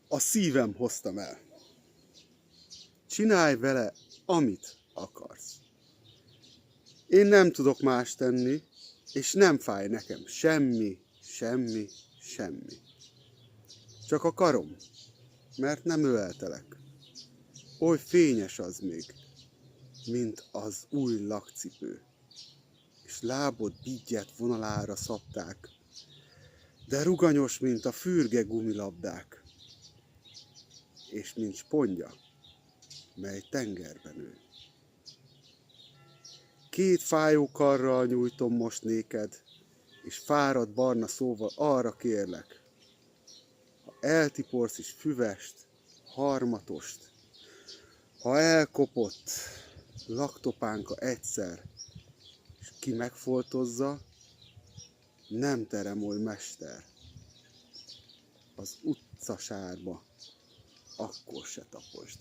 A szívem hoztam el. Csinálj vele, amit akarsz. Én nem tudok más tenni, és nem fáj nekem semmi, semmi, semmi. Csak a karom, mert nem öleltelek. Oly fényes az még, mint az új lakcipő, és lábod biggyet vonalára szabták, de ruganyos, mint a fürge gumilabdák, és mint spondja, mely tengerben nő. Két fájó karral nyújtom most néked, és fáradt barna szóval arra kérlek, ha eltiporsz is füvest, harmatost, ha elkopott laktopánka egyszer, és ki megfoltozza, nem teremolj mester, az utcasárba akkor se taposd.